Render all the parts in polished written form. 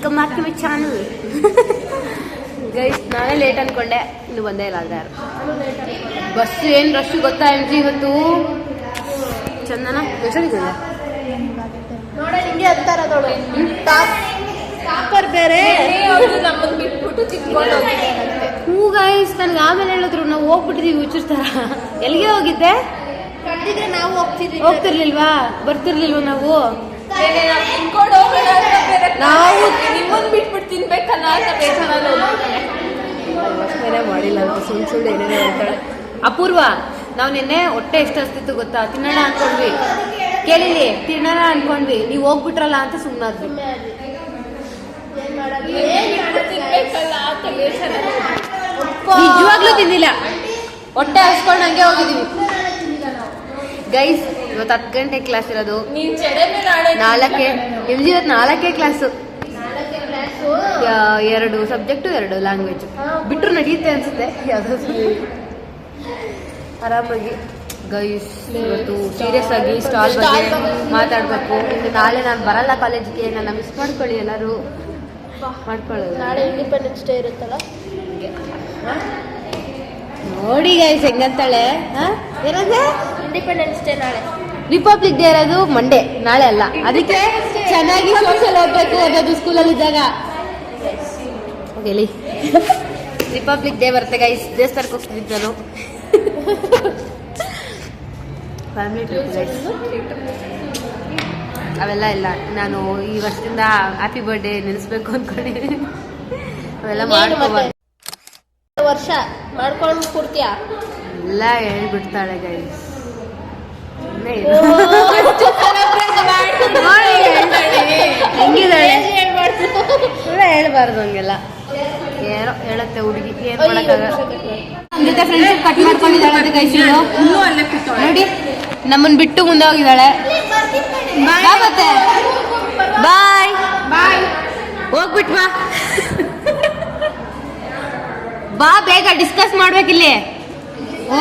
Welcome back to my channel. Guys ನಾನೇ late ಅನ್ಕೊಂಡೆ, ಇನ್ನು ಬಂದೇ ಇಲ್ಲ. ಆದ್ರೆ ಯಾರು ಬಸ್ ಏನು ರಶ್ ಗೊತ್ತಾ ಎನ್ಜಿ ಇವತ್ತು. ಚಂದನ ಎಷ್ಟಾಗಿದೆ ನೋಡ ಹಿಂಗೆ ಅಂತಾರ ನೋಡು, ಟಾಪರ್ ಬೇರೆ ನಮ್ಮನ್ನು ಬಿಟ್ಬಿಟ್ಟು ತಿನ್ಕೊಂಡು ಹೂ. ಗೈಸ್ ನನಗೆ ಆಮೇಲೆ ಹೇಳಿದ್ರು ನಾವು ಹೋಗ್ಬಿಟ್ಟಿದೀವಿ ಹುಚ್ಚಿರ್ತಾರ. ಎಲ್ಲಿಗೆ ಹೋಗಿದ್ದೆ? ನಾವು ಹೋಗ್ತಿರ್ಲಿಲ್ವಾ? ಬರ್ತಿರ್ಲಿಲ್ವಾ ನಾವು? ನಾವು ನಿಮ್ಮನ್ನು ಬಿಟ್ಬಿಟ್ಟು ತಿನ್ಬೇಕಲ್ಲ ಅಂತ ಬೇಜಾರಲ್ಲ. ಮಾಡಿಲ್ಲ ಅಂತ ಸುಳ್ಳು ಏನೇನೋ ಹೇಳ್ತಾಳೆ. ಅಪೂರ್ವ, ನಾವು ನಿನ್ನೆ ಹೊಟ್ಟೆ ಎಷ್ಟು ಹಸ್ತಿತ್ತು ಗೊತ್ತಾ? ತಿನ್ನೋಣ ಅನ್ಕೊಂಡ್ವಿ, ಕೇಳಿಲಿ ತಿನ್ನೋಣ ಅನ್ಕೊಂಡ್ವಿ, ನೀವು ಹೋಗ್ಬಿಟ್ರಲ್ಲ ಅಂತ ಸುಮ್ಮನಾದ್ವಿ. ನಿಜವಾಗ್ಲೂ ತಿನ್ನಿಲ್ಲ, ಹೊಟ್ಟೆ ಹಸ್ಕೊಂಡು ಹಂಗೆ ಹೋಗಿದೀವಿ. ಗೈಸ್ ಇವತ್ತು 10 ಗಂಟೆ ಕ್ಲಾಸ್ ಇರೋದು. 4ಕ್ಕೆ MG ಇವತ್ತು 4ಕ್ಕೆ ಕ್ಲಾಸು. 2 ಸಬ್ಜೆಕ್ಟು 2 ಲ್ಯಾಂಗ್ವೇಜ್ ಬಿಟ್ಟರು ನಡೆಯುತ್ತೆ ಅನ್ಸುತ್ತೆ. ಯಾವ್ದಾದ್ರು ಆರಾಮಾಗಿ. ಗೈಸ್ ಇವತ್ತು ಸೀರಿಯಸ್ ಆಗಿ ಸ್ಟಾಲ್ ಬಗ್ಗೆ ಮಾತಾಡ್ಬೇಕು. ನಾಳೆ ನಾನು ಬರಲ್ಲ ಕಾಲೇಜಿಗೆ, ನನ್ನ ಮಿಸ್ ಮಾಡ್ಕೊಳ್ಳಿ ಎಲ್ಲರೂ. ಮಾಡ್ಕೊಳ್ಳೋದು ನಾಳೆ ಇಂಡಿಪೆಂಡೆನ್ಸ್ ಡೇ ಇರುತ್ತಲ್ಲ, ನೋಡಿ ಗೈಸ್ ಹೆಂಗಂತಾಳೆ. ಏನಂದ್ರೆ ಇಂಡಿಪೆಂಡೆನ್ಸ್ ಡೇ ನಾಳೆ, ರಿಪಬ್ಲಿಕ್ ಡೇ ಇರೋದು ಮಂಡೇ, ನಾಳೆ ಅಲ್ಲ. ಅದಕ್ಕೆ ಚೆನ್ನಾಗಿ ಸೋಷಲ್ ಓದಬೇಕು ಓದೋದು ಸ್ಕೂಲಲ್ಲಿ ಇದ್ದಾಗ. ಹೇಳಿ ರಿಪಬ್ಲಿಕ್ ಡೇ ಬರುತ್ತೆ ಗೈಸ್. ದೇವಸ್ಥಾನಕ್ಕೆ ಹೋಗ್ತಿದ್ದೆ ನಾನು. Family trip guys. ಅವೆಲ್ಲ ಇಲ್ಲ. ನಾನು ಈ ವರ್ಷದಿಂದ ಹ್ಯಾಪಿ ಬರ್ಡೇ ನೆನೆಸ್ಬೇಕು ಅಂದ್ಕೊಂಡಿದ್ದೀನಿ. ಅವೆಲ್ಲ ಮಾಡ್ಕೋಬಾರ್ದು. ವರ್ಷ ಮಾಡ್ಕೊಂಡು ಕೊಡ್ತೀಯ ಎಲ್ಲ ಹೇಳ್ಬಿಡ್ತಾಳೆ ಗೈಸ್. ಹೇಳ್ಬಾರ್ದು ಹಂಗೆಲ್ಲ. ಏನೋ ಹೇಳತ್ತೆ ಹುಡುಗಿ, ಏನ್ ಮಾಡಕ್ಕಾಗಲ್ಲ. ನಮ್ಮ ಜೊತೆ ಫ್ರೆಂಡ್ಶಿಪ್ ಕಟ್ ಮಾಡ್ಕೊಂಡಿದ್ದಾಳೆ ಗೈಸ್. ನೋಡಿ ನಮ್ಮನ್ ಬಿಟ್ಟು ಮುಂದೆ ಹೋಗಿದ್ದಾಳೆ. ಮತ್ತೆ ಬಾಯ್ ಬಾಯ್, ಹೋಗ್ಬಿಟ್ ಬಾ ಬಾ, ಬೇಗ ಡಿಸ್ಕಸ್ ಮಾಡ್ಬೇಕಿಲ್ಲಿ. ಓ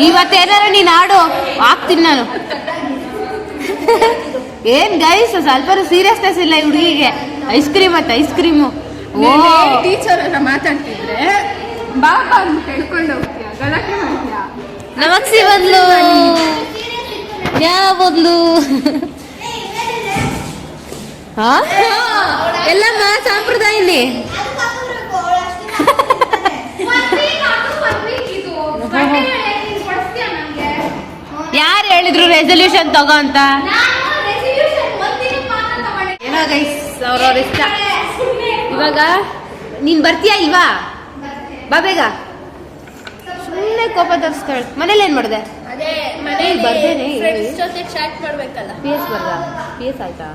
ಇವತ್ತೇನಾರ ನೀನ್ ಆಡು, ಹಾಕ್ತೀನಿ ನಾನು. ಏನ್ ಗೈಸ್ ಸ್ವಲ್ಪ ಸೀರಿಯಸ್ನೆಸ್ ಇಲ್ಲ ಈ ಹುಡುಗಿಗೆ. ಐಸ್ ಕ್ರೀಮ್ ಮತ್ತೆ ಐಸ್ ಕ್ರೀಮು. ಓ ಟೀಚರ್ ಎಲ್ಲ ಮಾತಾಡ್ತಿದ್ರೆ ಬಾಬಾ ಅಂತ ಹೇಳ್ಕೊಂಡು ಹೋಗ್ತೀಯ, ಗಲಾಟೆ ಮಾಡ್ತೀಯ. ನಮಕ್ಸಿ ಬಂದ್ಲು, ಯಾವ ಬಂದ್ಲು? ಎಲ್ಲಮ್ಮ ಸಂಪ್ರದಾಯನಿ. ಯಾರು ಹೇಳಿದ್ರು ರೆಸಲ್ಯೂಷನ್ ತಗೋ ಅಂತ? ಏನೋ ಗೈಸ್ ಅವ್ರವ್ರ ಇಷ್ಟ. ಇವಾಗ ನೀನ್ ಬರ್ತೀಯಾ ಇಲ್ವಾ? ಬಾ ಬೇಗ. ಸುಮ್ಮನೆ ಕೋಪ ತರಿಸ್ತಾಳೆ. ಮನೇಲಿ ಏನ್ ಮಾಡಿದೆ? ಅದೇ ಮನೇಲಿ ಬರ್ದೇನೆ ಫ್ರೆಂಡ್ಸ್ ಜೊತೆ ಚಾಟ್ ಮಾಡ್ಬೇಕಲ್ಲ. PS ಬರ್ದ? PS ಆಯ್ತಾ?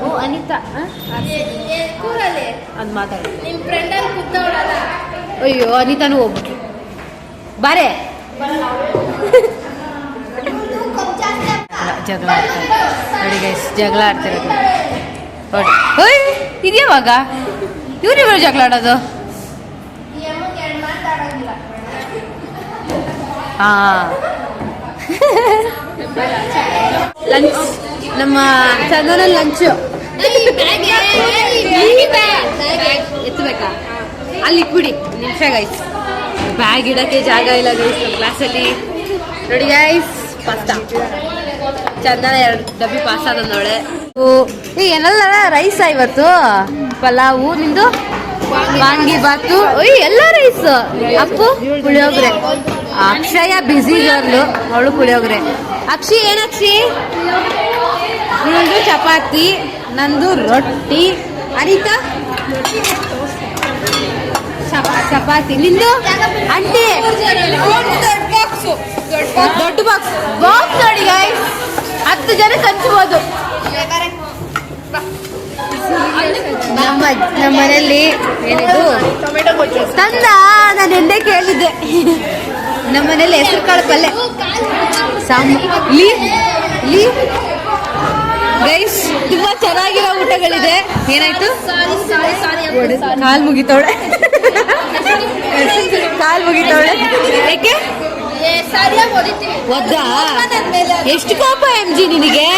ಓ ಅನಿತಾ ಸ್ಕೂಲಲ್ಲಿ ಅದು ಮಾತಾಡ. ನಿಮ್ ಫ್ರೆಂಡ್ ಅಲ್ಲಿ ಕೂತವಳಲ್ಲ. ಅಯ್ಯೋ ಅನಿತಾನು ಹೋಗ್ಬಿಟ್ರು. ಬಾರೆ ಜಗಳ ಆಡ್ತಾರೆ ನೋಡಿ ಗೈಸ್, ಜಗಳ ಆಡ್ತಿರೋದು ನೋಡಿ. ಓಯ್ ಇದ್ಯಾವಾಗ ಇವ್ರಿಬ್ರು ಜಗಳ ಆಡೋದು? ಹಾ ಲಂಚ್, ನಮ್ಮ ಚಂದನ ಲಂಚು ಎತ್ತಬೇಕಾ? ಅಲ್ಲಿ ಇಟ್ಬಿಡಿ ನಿಮಿಷ ಗೈಸ್. ಬ್ಯಾಗ್ ಇಡಕ್ಕೆ ಜಾಗ ಇಲ್ಲ ಗೈಸ್ ನಮ್ಮ ಕ್ಲಾಸಲ್ಲಿ. ನೋಡಿ ಗೈಸ್ ಪಾಸ್ತಾ, ಚಂದನ 2 ಡಬ್ಬಿ ಪಾಸ್ತಾ ತಂದವಳೆ. ಏನೆಲ್ಲ ರೈಸ ಇವತ್ತು? ಪಲಾವು, ನಿಂದು ವಾಂಗಿ ಬಾತು, ಎಲ್ಲ ರೈಸ್. ಅಪ್ಪು ಪುಳಿಯೋಗರೆ. ಅಕ್ಷಯ ಬಿಸಿ ಗರ್ಲು, ಅವಳು ಪುಳಿಯೋಗರೆ. ಅಕ್ಷಿ ಏನಕ್ಷಿ? ನಂದು ಚಪಾತಿ, ನಂದು ರೊಟ್ಟಿ. ಅನಿತಾ ಚಪಾತಿ, ನಿಂದು ಅಂಟಿ ದೊಡ್ಡ ಬಾಕ್ಸ್. ಬಾಕ್ಸ್ ನೋಡಿ ಗೈಸ್, 10 ಜನ ಹಂಚ್ಬೋದು. ನಮ್ಮ ಮನೆಯಲ್ಲಿ ಏನಿದು ತಂದ, ನಾನು ಎಂದೇ ಕೇಳಿದ್ದೆ. ನಮ್ಮ ಮನೇಲಿ ಹೆಸರು ಕಾಳು ಪಲ್ಯ ಗೈಸ್. ತುಂಬಾ ಚೆನ್ನಾಗಿರೋ ಊಟಗಳಿದೆ. ಏನಾಯ್ತು? ಕಾಲ್ ಮುಗಿತವಳೆ ಯಾಕೆ? ಒದ್ದಾ? ಎಷ್ಟು ಕೋಪ MG ನಿನಗೆ?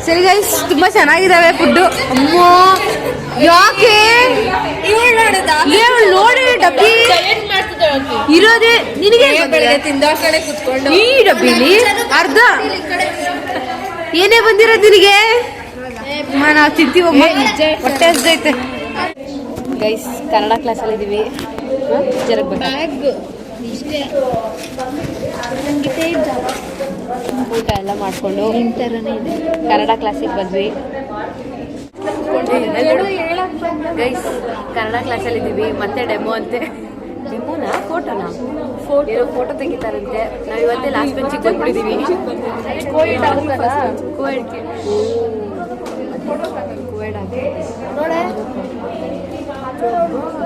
ಸರಿ ಗೈಸ್, ತುಂಬಾ ಚೆನ್ನಾಗಿದಾವೆ ಫುಡ್ಡು. ಅಮ್ಮೋ ಯಾಕೆ ನೋಡಿ ಡಬ್ಬಿ ಇರೋದೇ ನಿನಗೆ ತಿಂದಾಕಡೆ ಕುತ್ಕೊಂಡು ಈ ಡಬ್ಬಿಲಿ ಅರ್ಧ ಏನೇ ಬಂದಿರೋದು ನಿನಗೆ? ನಾವು ತಿಂತೀವಮ್ಮ, ಹೊಟ್ಟೆ ಹಸ್ದೈತೆ. ಗೈಸ್ ಕನ್ನಡ ಕ್ಲಾಸಲ್ಲಿ ಇದೀವಿ. ಊಟ ಎಲ್ಲ ಮಾಡ್ಕೊಂಡು ಕನ್ನಡ ಕ್ಲಾಸಿಗೆ ಬಂದ್ವಿ. ಗೈಸ್ ಕನ್ನಡ ಕ್ಲಾಸಲ್ಲಿ ಇದ್ದೀವಿ. ಮತ್ತೆ ಡೆಮೋ ಅಂತೆ. ಡೆಮೋನಾ ಫೋಟೋನಾ? ಫೋಟೋ ತೆಗಿತಾರಂತೆ. ನಾವು ಇವತ್ತೇ ಲಾಸ್ಟ್ ಬೆಂಚಿಗೆ ಬಂದ್ಬಿಟ್ಟಿದ್ದೀವಿ. ಕೋವಿಡ್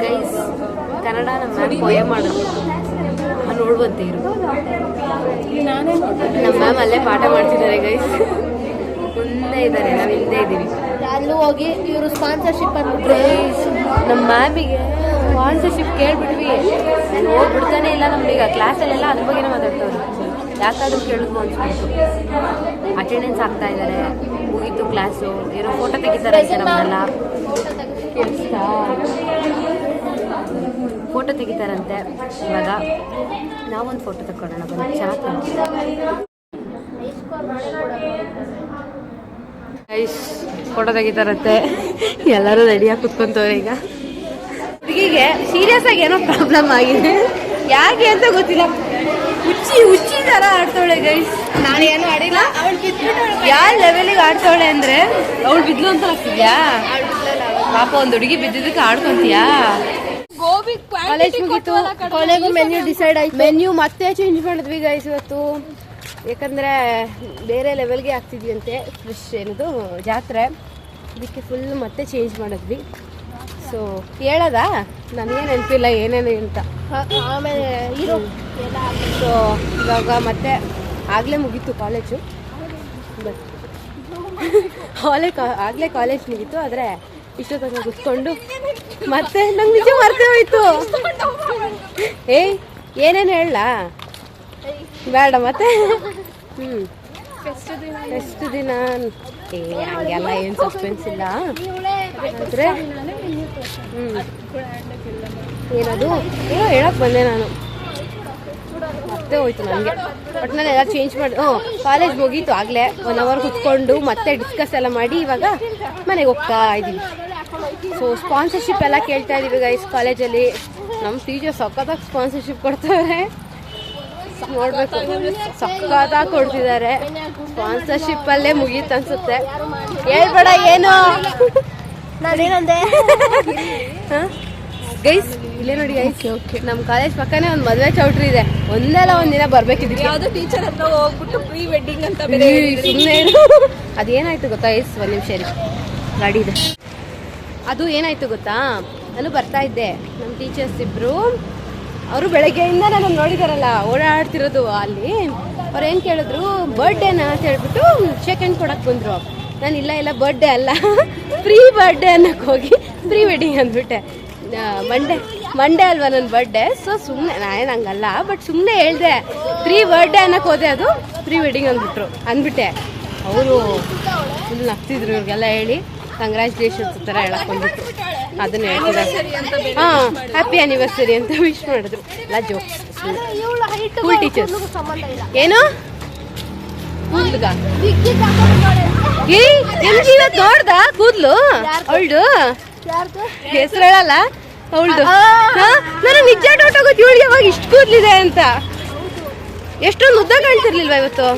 ಗೈಸ್ ಕನ್ನಡ ನಮ್ಮ ಮ್ಯಾಮ್ ಪೋಯಮ್ ಮಾಡೋದು ನೋಡುವಂತೆ ಇರು. ನಮ್ಮ ಮ್ಯಾಮ್ ಅಲ್ಲೇ ಪಾಠ ಮಾಡ್ತಿದ್ದಾರೆ ಗೈಸ್. ಮುಂದೆ ಇದ್ದಾರೆ, ನಾವು ಹಿಂದೆ ಇದ್ದೀವಿ. ಅಲ್ಲೂ ಹೋಗಿ ಇವರು ಸ್ಪಾನ್ಸರ್ಶಿಪ್ ನಮ್ಮ ಮ್ಯಾಮಿಗೆ ಸ್ಪಾನ್ಸರ್ಶಿಪ್ ಕೇಳ್ಬಿಟ್ವಿ, ಹೋಗ್ಬಿಡ್ತಾನೆ ಇಲ್ಲ. ನಮ್ದೀಗ ಕ್ಲಾಸಲ್ಲೆಲ್ಲ ಅದ್ರ ಬಗ್ಗೆನೇ ಮಾತಾಡ್ತವ್ರು. ಯಾಕಾದ್ರೂ ಕೇಳಿದ್ವು ಅನ್ಸ್ಬಿಟ್ಟು. ಅಟೆಂಡೆನ್ಸ್ ಆಗ್ತಾ ಇದ್ದಾರೆ, ಮುಗೀತು ಕ್ಲಾಸು. ಏನೋ ಫೋಟೋ ತೆಗಿತಾರೆ ನಮ್ಮನ್ನೆಲ್ಲ. ಫೋಟೋ ತೆಗಿತಾರಂತೆ. ಇವಾಗ ನಾವೊಂದು ಫೋಟೋ ತಗೊಳ್ಳೋಣ ಬನ್ನಿ. ಚೆನ್ನಾಗಿ ಫೋಟೋ ತೆಗಿತಾರಂತೆ. ಎಲ್ಲರೂ ರೆಡಿಯಾಗಿ ಕುತ್ಕೊಂತವ್ರೆ. ಈಗ ಹುಡುಗಿಗೆ ಸೀರಿಯಸ್ ಆಗಿ ಏನೋ ಪ್ರಾಬ್ಲಮ್ ಆಗಿದೆ, ಯಾಕೆ ಅಂತ ಗೊತ್ತಿಲ್ಲ. ಹುಚ್ಚಿ ತರ ಆಡ್ತಾವಳೆ ಗೈಸ್. ನಾನೇನು ಆಡಿಲ್ಲ. ಯಾವ ಲೆವೆಲಿಗೆ ಆಡ್ತಾವಳೆ ಅಂದ್ರೆ ಅವಳು ಬಿದ್ಲು ಅಂತ ಆಗ್ತಿದ್ಯಾ? ಪಾಪ ಒಂದು ಹುಡುಗಿ ಬಿದ್ದಿದ್ದಕ್ಕೆ ಆಡ್ಕೊಂತೀಯಾ? ಕಾಲೇಜ್ ಮುಗೀತು, ಕೊನೆಗೂ ಮೆನ್ಯೂ ಡಿಸೈಡ್ ಆಯ್ತು. ಮೆನ್ಯೂ ಮತ್ತೆ ಚೇಂಜ್ ಮಾಡಿದ್ವಿ ಗೈಸ್ ಇವತ್ತು. ಯಾಕಂದ್ರೆ ಬೇರೆ ಲೆವೆಲ್ಗೆ ಆಗ್ತಿದ್ವಿ ಫ್ರೆಶ್ ಏನದು ಜಾತ್ರೆ, ಅದಕ್ಕೆ ಫುಲ್ ಮತ್ತೆ ಚೇಂಜ್ ಮಾಡಿದ್ವಿ. ಸೊ ಹೇಳೋದಾ? ನನಗೆ ನೆನಪಿಲ್ಲ ಏನೇನು ಅಂತ. ಆಮೇಲೆ ಇರು. ಸೊ ಇವಾಗ ಮತ್ತೆ ಆಗಲೇ ಮುಗೀತು ಕಾಲೇಜು. ಬಟ್ ಆಗಲೇ ಕಾಲೇಜ್ ಮುಗೀತು. ಆದರೆ ಇಷ್ಟೊತ್ತಂಗ ಕುತ್ಕೊಂಡು ಮತ್ತೆ ನಂಗೆ ನಿಜ ಮರ್ತೇ ಹೋಯ್ತು. ಏಯ್ ಏನೇನು ಹೇಳಲಾ? ಬೇಡ ಮತ್ತೆ. ಎಷ್ಟು ದಿನ ಹಂಗೆಲ್ಲ ಏನು ಸಸ್ಪೆನ್ಸ್ ಇಲ್ಲ. ಆದರೆ ಏನದು ಏನೋ ಹೇಳಕ್ ಬಂದೆ ನಾನು, ಮತ್ತೆ ಹೋಯ್ತು ನನಗೆ. ಒಟ್ಟಿನಲ್ಲಿ ಎಲ್ಲ ಚೇಂಜ್ ಮಾಡಿ ಕಾಲೇಜ್ ಮುಗೀತು ಆಗಲೇ. 1 hour ಕುತ್ಕೊಂಡು ಮತ್ತೆ ಡಿಸ್ಕಸ್ ಎಲ್ಲ ಮಾಡಿ ಇವಾಗ ಮನೆಗೆ ಹೋಗ್ತಾ ಇದ್ದೀವಿ. ಸೊ ಸ್ಪಾನ್ಸರ್ಶಿಪ್ ಎಲ್ಲ ಕೇಳ್ತಾ ಇದ್ದೀವಿ ಗೈಸ್ ಕಾಲೇಜಲ್ಲಿ. ನಮ್ಮ ಟೀಚರ್ ಸಖತ್ತಾಗಿ ಸ್ಪಾನ್ಸರ್ಶಿಪ್ ಕೊಡ್ತಾರೆ, ನೋಡ್ಬೇಕು. ಸಖತ್ತಾಗಿ ಕೊಡ್ತಿದ್ದಾರೆ. ಸ್ಪಾನ್ಸರ್ಶಿಪ್ ಅಲ್ಲೇ ಮುಗೀತು ಅನ್ಸುತ್ತೆ. ಹೇಳ್ಬೇಡ ಏನು ನಾನೇನಂದೆ ಗೈಸ್. ಇಲ್ಲೇ ನೋಡಿ ಗೈಸ್, ನಮ್ಮ ಕಾಲೇಜ್ ಪಕ್ಕನೇ ಒಂದು ಮದುವೆ ಚೌಟ್ರಿ ಇದೆ. ಒಂದಲ್ಲ ಒಂದಿನ ಬರ್ಬೇಕಿದ್ವಿ. ಯಾವ್ದೋ ಟೀಚರ್ ಹತ್ರ ಹೋಗ್ಬಿಟ್ಟು ಪ್ರೀ ವೆಡ್ಡಿಂಗ್ ಅಂತ ಸುಮ್ಮನೆ ಅದೇನಾಯ್ತು ಗೊತ್ತಾ? ಒಂದು ನಿಮಿಷ ಇರಿ, ಗಾಡಿ ಇದೆ. ಅದು ಏನಾಯ್ತು ಗೊತ್ತಾ? ನಾನು ಬರ್ತಾ ಇದ್ದೆ, ನಮ್ಮ ಟೀಚರ್ಸ್ ಇಬ್ರು, ಅವರು ಬೆಳಗ್ಗೆಯಿಂದ ನಾನು ನೋಡಿದಾರಲ್ಲ ಓಡಾಡ್ತಿರೋದು ಅಲ್ಲಿ. ಅವ್ರು ಏನು ಕೇಳಿದ್ರು, ಬರ್ಡೇನಾ ಅಂತ ಹೇಳ್ಬಿಟ್ಟು ಶೇಕ್ ಹ್ಯಾಂಡ್ ಕೊಡಕ್ಕೆ ಬಂದರು. ನಾನು ಇಲ್ಲ ಬರ್ಡೇ ಅಲ್ಲ, ಪ್ರೀ ಬರ್ಡೇ ಅನ್ನಕ್ಕೆ ಹೋಗಿ ಪ್ರೀ ವೆಡ್ಡಿಂಗ್ ಅಂದ್ಬಿಟ್ಟೆ. ಮಂಡೇ ಅಲ್ವಾ ನನ್ನ ಬರ್ಡೇ. ಸೊ ಸುಮ್ಮನೆ ನಾನೇನು ಹಂಗಲ್ಲ, ಬಟ್ ಸುಮ್ಮನೆ ಹೇಳ್ದೆ ಪ್ರೀ ಬರ್ಡೇ ಅನ್ನಕ್ಕೆ ಹೋದೆ, ಅದು ಪ್ರೀ ವೆಡ್ಡಿಂಗ್ ಅಂದ್ಬಿಟ್ಟೆ. ಅವರು ಫುಲ್ ನಗ್ತಿದ್ರು ಇವ್ರಿಗೆಲ್ಲ ಹೇಳಿ. ಕಂಗ್ರ್ಯಾಚುಲೇಷನ್ಸ್ ಥರ ಹೇಳಕ್ ಬಂದ್ಬಿಟ್ಟು ಅದನ್ನ ಹೇಳ್ತಿದ್ದಾರೆ. ಹ್ಯಾಪಿ ಆ್ಯನಿವರ್ಸರಿ ಅಂತ ವಿಶ್ ಮಾಡಿದ್ರು. ಎಲ್ಲ ಜೋಕ್ಸ್. ಸ್ಕೂಲ್ ಟೀಚರ್ಸ್ ಏನು ಕೂದ್ಲುಗ MG ಇವತ್ತು ನೋಡ್ದ ಕೂದ್ಲು ಅವಳ್ದು ಹೆಸರು ಹೇಳಲ್ಲ ಅವಳ್ದು. ನನಗೆ ನಿಜ ಡೌಟ್ ಆಗುತ್ತೆ ಇವಳಿಗೆ ಅವಾಗ ಇಷ್ಟು ಕೂದ್ಲಿದೆ ಅಂತ. ಎಷ್ಟೊಂದು ಉದ್ದ ಕಾಣ್ತಿರ್ಲಿಲ್ವಾ ಇವತ್ತು?